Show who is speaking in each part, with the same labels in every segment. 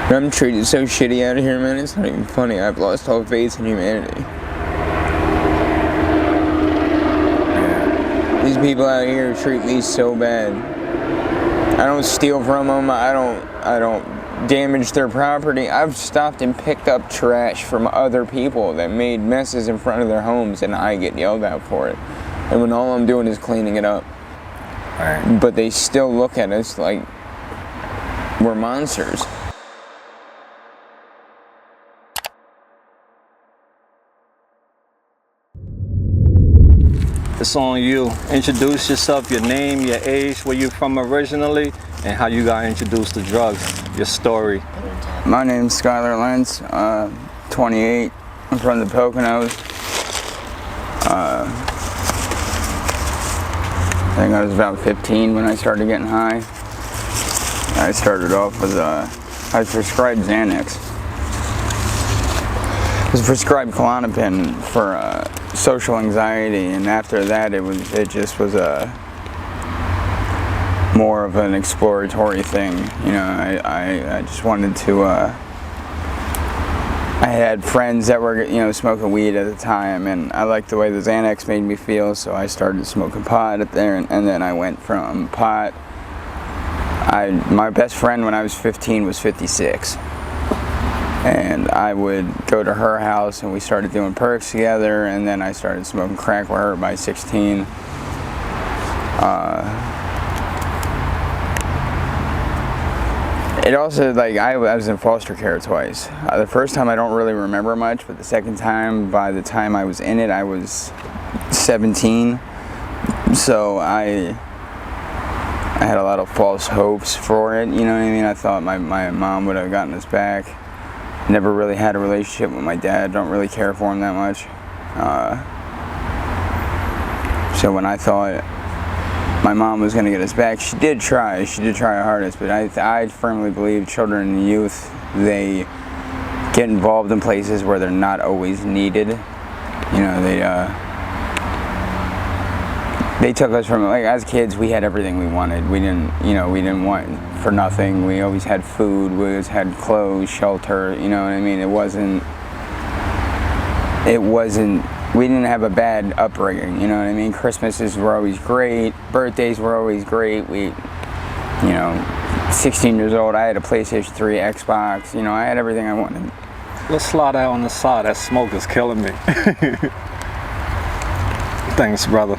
Speaker 1: I'm treated so shitty out here, man. It's not even funny. I've lost all faith in humanity. These people out here treat me so bad. I don't steal from them. I don't damage their property. I've stopped and picked up trash from other people that made messes in front of their homes, and I get yelled at for it. And when all I'm doing is cleaning it up.
Speaker 2: Right.
Speaker 1: But they still look at us like we're monsters.
Speaker 2: It's on you. Introduce yourself, your name, your age, where you're from originally, and how you got introduced to drugs, your story.
Speaker 1: My name's Skylar Lentz, 28. I'm from the Poconos. I think I was about 15 when I started getting high. I started off with, I was prescribed Xanax. I was prescribed Klonopin for social anxiety, and after that it just was a more of an exploratory thing. You know, I just wanted to, I had friends that were, you know, smoking weed at the time, and I liked the way the Xanax made me feel, so I started smoking pot up there, and then I went from pot. My best friend when I was 15 was 56, and I would go to her house and we started doing perks together, and then I started smoking crack with her by 16. It also, like, I was in foster care twice. The first time I don't really remember much, but the second time, by the time I was in it, I was 17. So I had a lot of false hopes for it, you know what I mean? I thought my mom would have gotten us back. Never really had a relationship with my dad, don't really care for him that much. So when I thought my mom was going to get us back, she did try her hardest, but I firmly believe children and youth, they get involved in places where they're not always needed. You know, they took us from, like, as kids, we had everything we wanted. We didn't want for nothing. We always had food, we always had clothes, shelter, you know what I mean? We didn't have a bad upbringing, you know what I mean? Christmases were always great, birthdays were always great. We, you know, 16 years old, I had a PlayStation 3, Xbox, you know, I had everything I wanted.
Speaker 2: Let's slide out on the side. That smoke is killing me. Thanks, brother.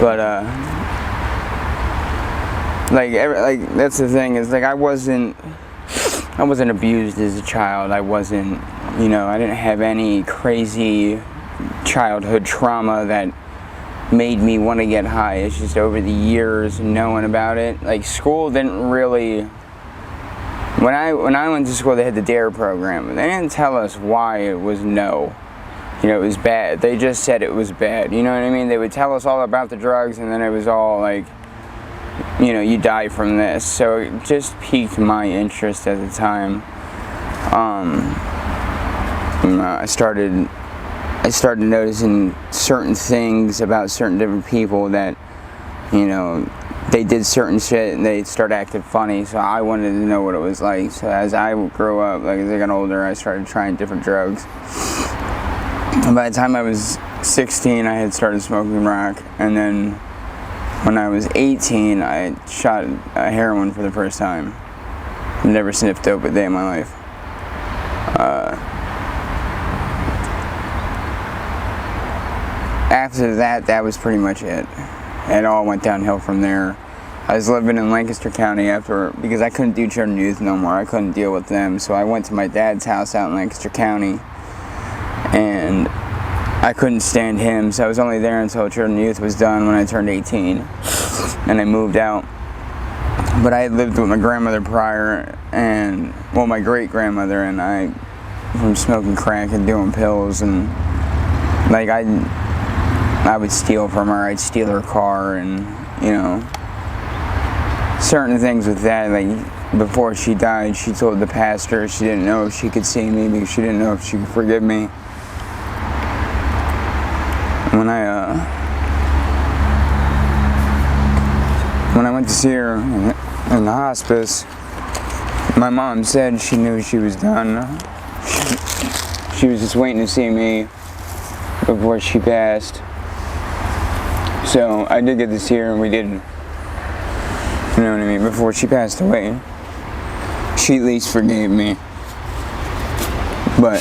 Speaker 1: But like that's the thing, is like I wasn't abused as a child. I wasn't, you know, I didn't have any crazy childhood trauma that made me want to get high. It's just over the years knowing about it. Like, school didn't really, when I went to school, they had the DARE program. They didn't tell us why it was no. You know, it was bad. They just said it was bad. You know what I mean? They would tell us all about the drugs, and then it was all like, you know, you die from this. So it just piqued my interest at the time. I started noticing certain things about certain different people that, you know, they did certain shit and they start acting funny. So I wanted to know what it was like. So as I grew up, like as I got older, I started trying different drugs. And by the time I was 16, I had started smoking rock, and then when I was 18, I shot heroin for the first time. I've never sniffed dope a day in my life. After that, that was pretty much it. It all went downhill from there. I was living in Lancaster County because I couldn't do children and youth no more. I couldn't deal with them, so I went to my dad's house out in Lancaster County. And I couldn't stand him, so I was only there until Children and Youth was done when I turned 18, and I moved out. But I had lived with my grandmother prior, and, well, my great-grandmother, and I, from smoking crack and doing pills, and, like, I would steal from her. I'd steal her car, and, you know, certain things with that. Like, before she died, she told the pastor she didn't know if she could see me because she didn't know if she could forgive me. When I went to see her in the hospice, My mom said she knew she was done. She was just waiting to see me before she passed. So I did get to see her, and we did, you know what I mean, before she passed away. She at least forgave me. But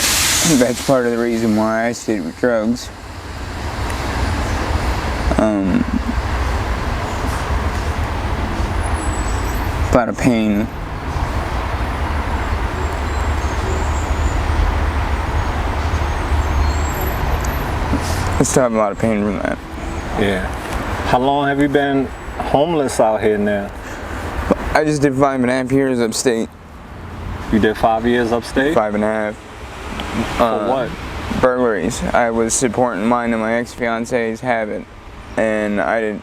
Speaker 1: that's part of the reason why I stayed with drugs. A lot of pain. I still have a lot of pain from that.
Speaker 2: Yeah. How long have you been homeless out here now?
Speaker 1: I just did 5.5 years upstate.
Speaker 2: You did 5 years upstate?
Speaker 1: 5.5.
Speaker 2: For what?
Speaker 1: Burglaries. I was supporting mine and my ex-fiance's habit, and I'd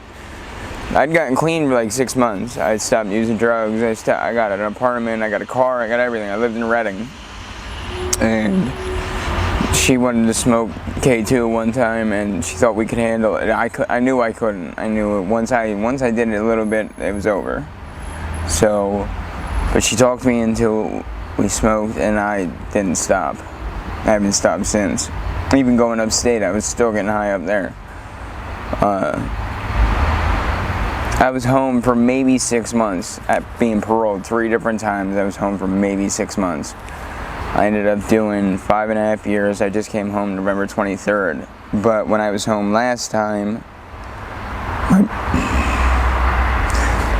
Speaker 1: gotten clean for like 6 months. I stopped using drugs. I got an apartment. I got a car. I got everything. I lived in Reading, and she wanted to smoke K2 one time, and she thought we could handle it. I knew I couldn't. I knew once I did it a little bit, it was over. So, but she talked me into we smoked, and I didn't stop. I haven't stopped since. Even going upstate, I was still getting high up there. I was home for maybe 6 months at being paroled 3 different times. I was home for maybe 6 months. I ended up doing 5.5 years. I just came home November 23rd. But when I was home last time,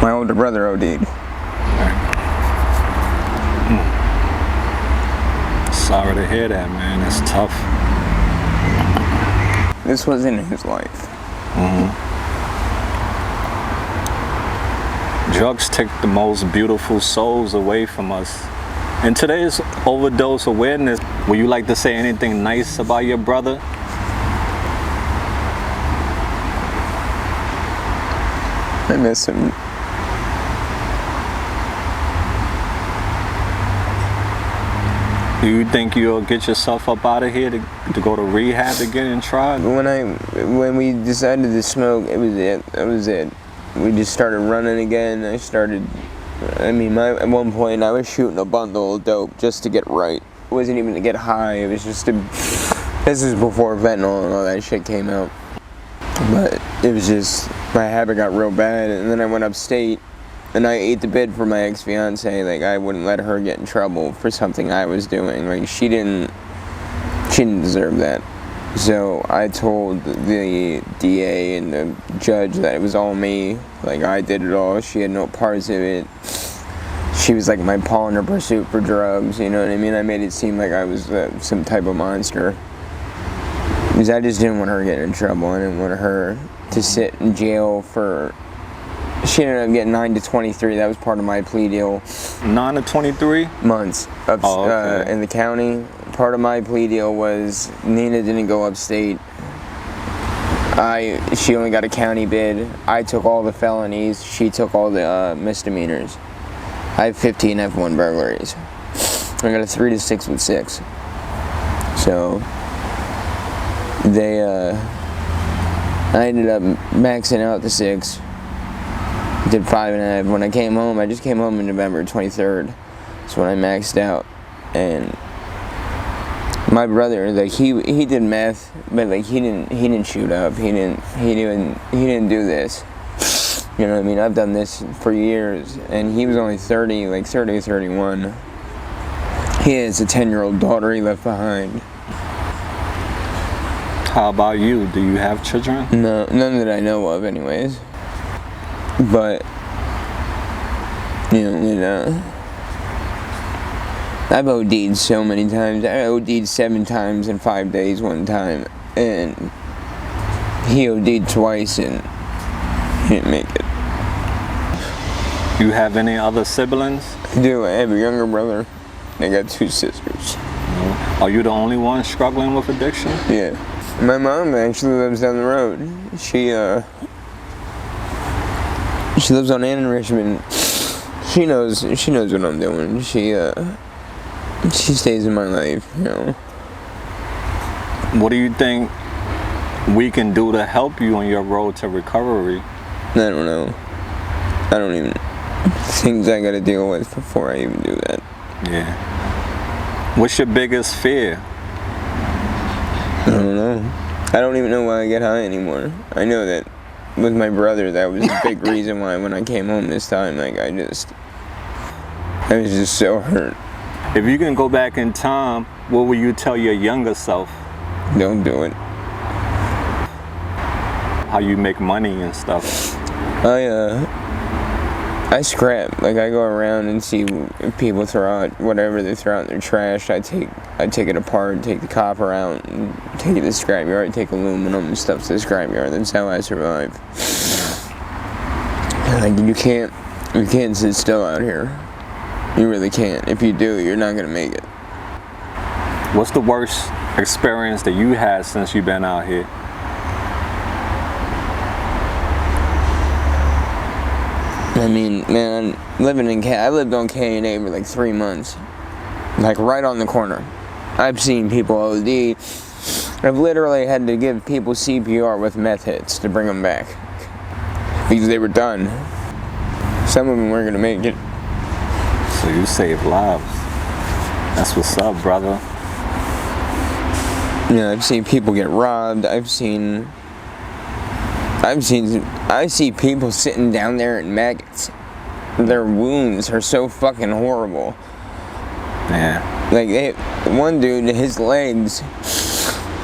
Speaker 1: my older brother OD'd.
Speaker 2: Sorry to hear that, man. It's tough.
Speaker 1: This wasn't his life.
Speaker 2: Drugs take the most beautiful souls away from us. In today's overdose awareness, would you like to say anything nice about your brother?
Speaker 1: I miss him.
Speaker 2: Do you think you'll get yourself up out of here to go to rehab again and try?
Speaker 1: When we decided to smoke, it was it. That was it. We just started running again. At one point I was shooting a bundle of dope just to get right. It wasn't even to get high. It was just to. This is before fentanyl and all that shit came out. But it was just my habit got real bad, and then I went upstate. And I ate the bid for my ex-fiance. Like, I wouldn't let her get in trouble for something I was doing. Like, she didn't deserve that. So I told the DA and the judge that it was all me. Like, I did it all. She had no parts of it. She was like my pawn in her pursuit for drugs. You know what I mean? I made it seem like I was some type of monster. Because I just didn't want her getting in trouble. I didn't want her to sit in jail for. She ended up getting 9 to 23. That was part of my plea deal.
Speaker 2: 9 to 23
Speaker 1: months in the county. Part of my plea deal was Nina didn't go upstate. She only got a county bid. I took all the felonies. She took all the misdemeanors. I have 15 F1 burglaries. I got a 3 to 6 with 6. So I ended up maxing out the 6. Did 5.5. When I came home, I just came home in November 23rd. That's when I maxed out. And my brother, like he did meth, but like he didn't shoot up. He didn't do this. You know what I mean? I've done this for years, and he was only 30, like 30 or 31. He has a 10-year-old daughter he left behind.
Speaker 2: How about you? Do you have children?
Speaker 1: No, none that I know of, anyways. But, I've OD'd so many times. I OD'd 7 times in 5 days one time, and he OD'd twice and he didn't make it.
Speaker 2: You have any other siblings?
Speaker 1: I do. I have a younger brother. I got 2 sisters.
Speaker 2: Are you the only one struggling with addiction?
Speaker 1: Yeah. My mom actually lives down the road. She lives on Ann and Richmond. She knows what I'm doing. She stays in my life, you know.
Speaker 2: What do you think we can do to help you on your road to recovery?
Speaker 1: I don't know. I things I gotta deal with before I even do that.
Speaker 2: Yeah. What's your biggest fear?
Speaker 1: I don't know. I don't even know why I get high anymore. I know that with my brother, that was a big reason why when I came home this time, like I was just so hurt.
Speaker 2: If you can go back in time, what would you tell your younger self?
Speaker 1: Don't do it.
Speaker 2: How you make money and stuff?
Speaker 1: I scrap. Like I go around and see if people throw out whatever they throw out in their trash. I take it apart, take the copper out, and take it to the scrapyard. Take aluminum and stuff to the scrapyard. That's how I survive. Like you can't sit still out here. You really can't. If you do, you're not gonna make it.
Speaker 2: What's the worst experience that you had since you've been out here?
Speaker 1: I mean, man, I lived on K&A for like 3 months. Like right on the corner. I've seen people OD. I've literally had to give people CPR with meth hits to bring them back. Because they were done. Some of them weren't gonna make it.
Speaker 2: So you saved lives. That's what's up, brother.
Speaker 1: Yeah, I've seen people get robbed. I see people sitting down there in maggots. Their wounds are so fucking horrible.
Speaker 2: Yeah.
Speaker 1: Like one dude, his legs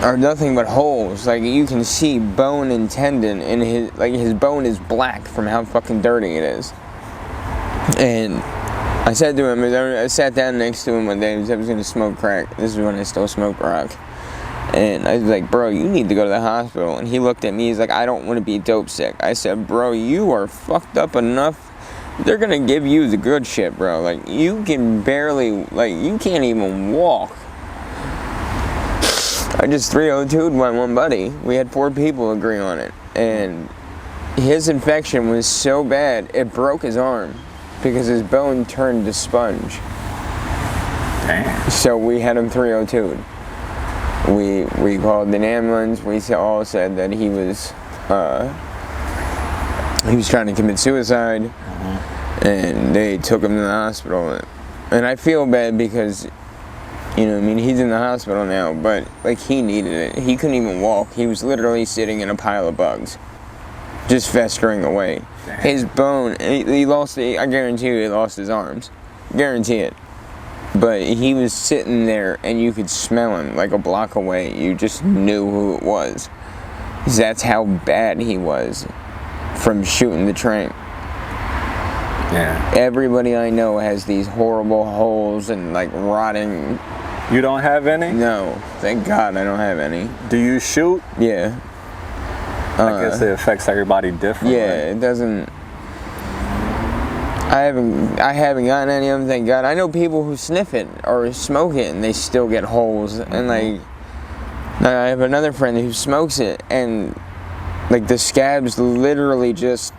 Speaker 1: are nothing but holes. Like you can see bone and tendon, and his bone is black from how fucking dirty it is. And I said to him, I sat down next to him one day. I was gonna smoke crack. This is when I still smoked rock. And I was like, bro, you need to go to the hospital. And he looked at me, he's like, I don't want to be dope sick. I said, bro, you are fucked up enough. They're going to give you the good shit, bro. Like, you can barely, like, you can't even walk. I just 302'd my one buddy. We had 4 people agree on it. And his infection was so bad, it broke his arm because his bone turned to sponge.
Speaker 2: Damn.
Speaker 1: So we had him 302'd. We called an ambulance. We all said that he was trying to commit suicide, and they took him to the hospital. And I feel bad because, you know, I mean, he's in the hospital now, but like he needed it. He couldn't even walk. He was literally sitting in a pile of bugs, just festering away.
Speaker 2: Damn.
Speaker 1: His bone, he lost. I guarantee you, he lost his arms. Guarantee it. But he was sitting there and you could smell him like a block away. You just knew who it was. That's how bad he was from shooting the train.
Speaker 2: Yeah.
Speaker 1: Everybody I know has these horrible holes and like rotting.
Speaker 2: You don't have any?
Speaker 1: No, thank God I don't have any.
Speaker 2: Do you shoot?
Speaker 1: Yeah.
Speaker 2: I guess it affects everybody differently.
Speaker 1: Yeah, it doesn't. I haven't gotten any of them, thank God. I know people who sniff it or smoke it and they still get holes. And like, I have another friend who smokes it and like the scabs literally just,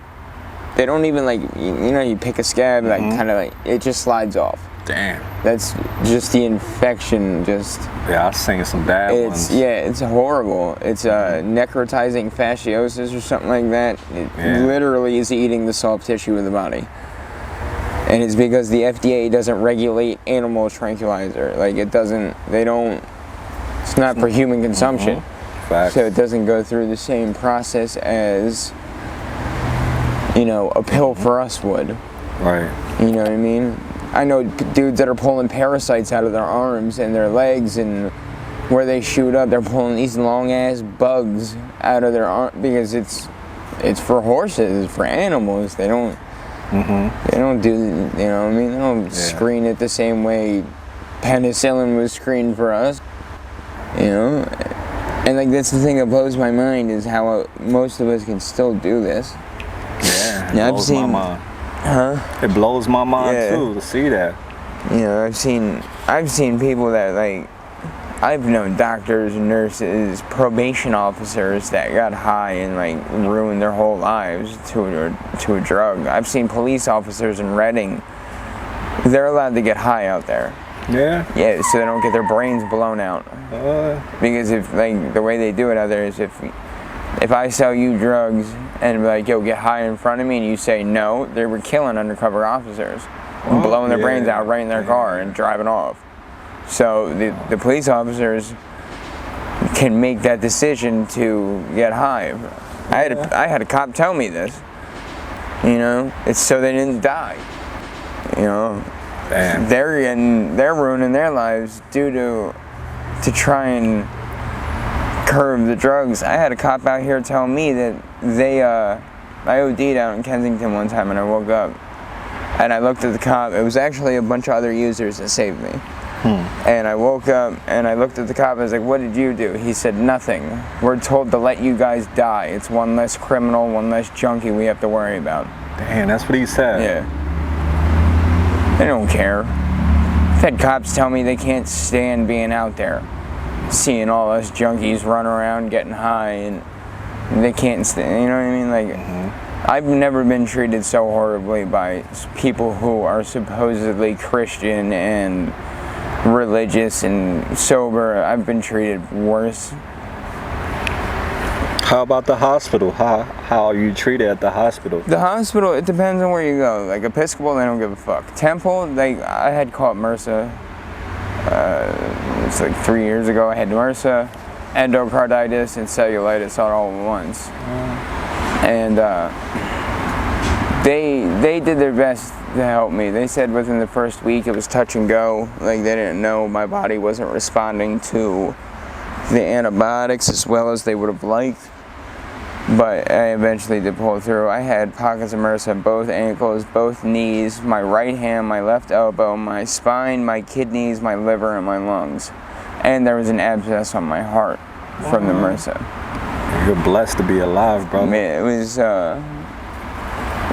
Speaker 1: they don't even like, you know, you pick a scab, like kind of like, it just slides off.
Speaker 2: Damn.
Speaker 1: That's just the infection, just.
Speaker 2: Yeah, I've seen some bad ones.
Speaker 1: Yeah, it's horrible. It's necrotizing fasciosis or something like that. It literally is eating the soft tissue of the body. And it's because the FDA doesn't regulate animal tranquilizer. Like it's not for human consumption.
Speaker 2: Facts.
Speaker 1: So it doesn't go through the same process as, you know, a pill for us would.
Speaker 2: Right.
Speaker 1: You know what I mean? I know dudes that are pulling parasites out of their arms and their legs, and where they shoot up, they're pulling these long ass bugs out of their arm because it's for horses, it's for animals. They don't do, you know what I mean? They don't screen it the same way penicillin was screened for us, you know? And like that's the thing that blows my mind is how most of us can still do this.
Speaker 2: Yeah,
Speaker 1: I've seen.
Speaker 2: It blows my mind too to see that.
Speaker 1: You know, I've seen people that like, I've known doctors, nurses, probation officers that got high and like ruined their whole lives to a drug. I've seen police officers in Reading. They're allowed to get high out there.
Speaker 2: Yeah.
Speaker 1: Yeah, so they don't get their brains blown out. Because if like the way they do it out there is if if I sell you drugs and be like, yo, get high in front of me, and you say no, they were killing undercover officers, blowing their brains out right in their car and driving off. So the police officers can make that decision to get high. I had a cop tell me this. You know, it's so they didn't die. You know,
Speaker 2: Damn.
Speaker 1: they're ruining their lives due to try and curb the drugs. I had a cop out here tell me that I OD'd out in Kensington one time, and I woke up and I looked at the cop. It was actually a bunch of other users that saved me. And I woke up and I looked at the cop. I was like, what did you do? He said, nothing. We're told to let you guys die. It's one less criminal, one less junkie we have to worry about.
Speaker 2: Damn, that's what he said.
Speaker 1: Yeah. They don't care. I've had cops tell me they can't stand being out there, seeing all us junkies run around getting high, and they can't stand, you know what I mean? Like, I've never been treated so horribly by people who are supposedly Christian and religious and sober. I've been treated worse.
Speaker 2: How about the hospital? How are you treated at the hospital?
Speaker 1: The hospital, it depends on where you go. Like Episcopal, they don't give a fuck. Temple, I had caught MRSA. It's like 3 years ago. I had MRSA, endocarditis, and cellulitis all at once. And they did their best to help me. They said within the first week it was touch and go. Like, they didn't know my body wasn't responding to the antibiotics as well as they would have liked. But I eventually did pull through. I had pockets of MRSA in both ankles, both knees, my right hand, my left elbow, my spine, my kidneys, my liver, and my lungs. And there was an abscess on my heart from the MRSA.
Speaker 2: You're blessed to be alive, bro.
Speaker 1: It was,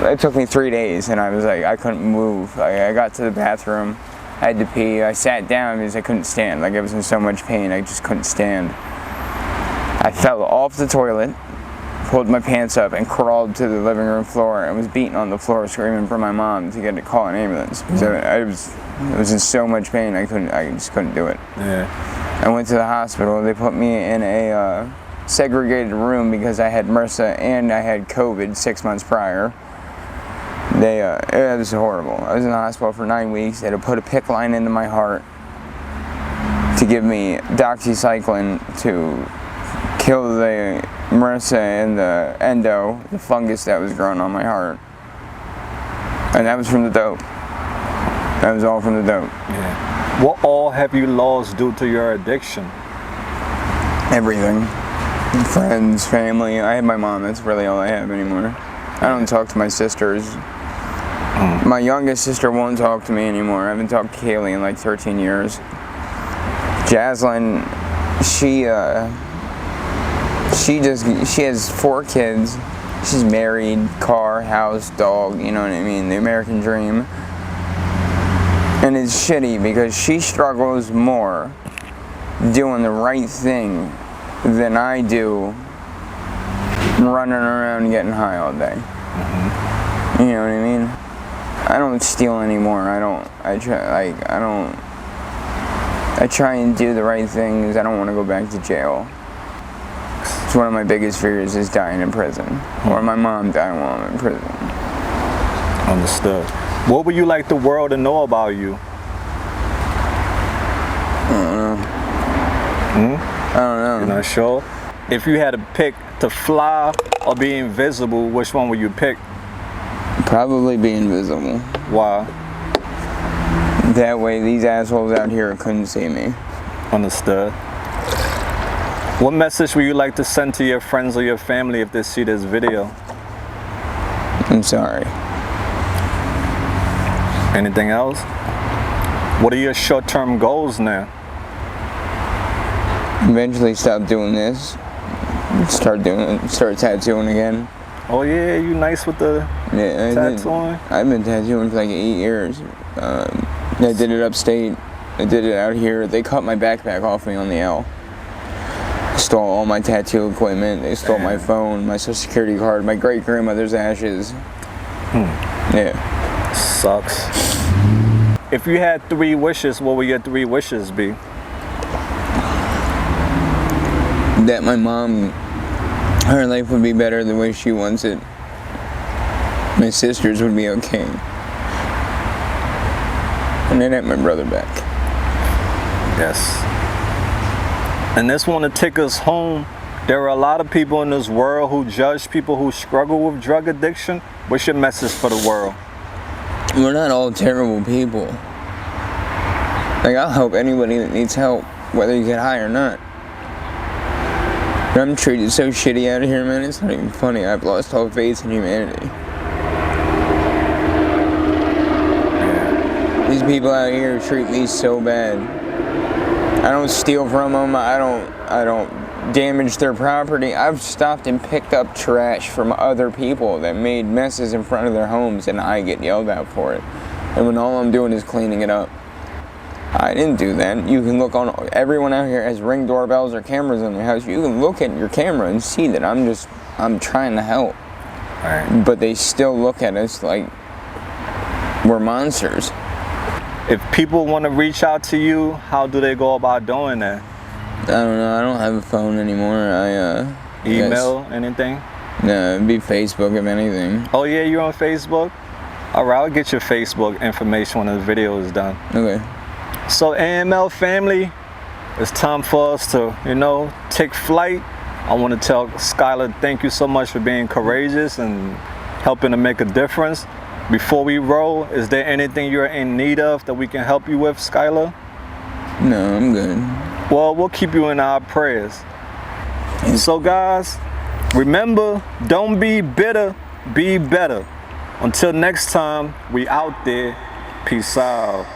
Speaker 1: it took me 3 days, and I was like, I couldn't move. I got to the bathroom, I had to pee. I sat down because I couldn't stand. Like, I was in so much pain, I just couldn't stand. I fell off the toilet, pulled my pants up, and crawled to the living room floor and was beating on the floor, screaming for my mom to get to call an ambulance. So I was in so much pain, I just couldn't do it.
Speaker 2: Yeah.
Speaker 1: I went to the hospital. They put me in a segregated room because I had MRSA and I had COVID 6 months prior. It was horrible. I was in the hospital for 9 weeks. They had to put a PICC line into my heart to give me doxycycline to kill the MRSA and the fungus that was growing on my heart. And that was from the dope. That was all from the dope.
Speaker 2: Yeah. What all have you lost due to your addiction?
Speaker 1: Everything. Friends, family. I have my mom. That's really all I have anymore. I don't talk to my sisters. My youngest sister won't talk to me anymore. I haven't talked to Kaylee in like 13 years. Jaslyn, she has 4 kids. She's married, car, house, dog, you know what I mean, the American dream. And it's shitty because she struggles more doing the right thing than I do running around getting high all day. You know what I mean? I don't steal anymore. I try and do the right things. I don't want to go back to jail. It's one of my biggest fears is dying in prison. Or my mom dying while I'm in prison.
Speaker 2: Understood. What would you like the world to know about you?
Speaker 1: I don't know.
Speaker 2: You're not sure? If you had to pick to fly or be invisible, which one would you pick?
Speaker 1: Probably be invisible.
Speaker 2: Why?
Speaker 1: That way these assholes out here couldn't see me.
Speaker 2: Understood. What message would you like to send to your friends or your family if they see this video?
Speaker 1: I'm sorry.
Speaker 2: Anything else? What are your short-term goals now?
Speaker 1: Eventually stop doing this. Start tattooing again.
Speaker 2: Oh yeah, you nice with the tattooing?
Speaker 1: I've been tattooing for like 8 years. I did it upstate. I did it out here. They cut my backpack off me on the L. Stole all my tattoo equipment. They stole my phone, my social security card, my great grandmother's ashes. Yeah.
Speaker 2: Sucks. If you had 3 wishes, what would your 3 wishes be?
Speaker 1: That my mom her life would be better the way she wants it. My sisters would be okay. And they'd have my brother back.
Speaker 2: Yes. And this want to take us home. There are a lot of people in this world who judge people who struggle with drug addiction. What's your message for the world?
Speaker 1: We're not all terrible people. Like, I'll help anybody that needs help, whether you get high or not. But I'm treated so shitty out of here, man. It's not even funny. I've lost all faith in humanity. These people out here treat me so bad. I don't steal from them. I don't damage their property. I've stopped and picked up trash from other people that made messes in front of their homes, and I get yelled at for it. And when all I'm doing is cleaning it up. I didn't do that. You can look on, everyone out here has Ring doorbells or cameras in their house. You can look at your camera and see that I'm trying to help.
Speaker 2: Right.
Speaker 1: But they still look at us like we're monsters.
Speaker 2: If people want to reach out to you, how do they go about doing that?
Speaker 1: I don't know. I don't have a phone anymore.
Speaker 2: Email, anything?
Speaker 1: No, it'd be Facebook if anything.
Speaker 2: Oh yeah, you're on Facebook? All right, I'll get your Facebook information when the video is done.
Speaker 1: Okay.
Speaker 2: So AML family, it's time for us to, take flight. I want to tell Skylar, thank you so much for being courageous and helping to make a difference. Before we roll, is there anything you're in need of that we can help you with, Skylar?
Speaker 1: No, I'm good.
Speaker 2: Well, we'll keep you in our prayers. And so guys, remember, don't be bitter, be better. Until next time, we out there. Peace out.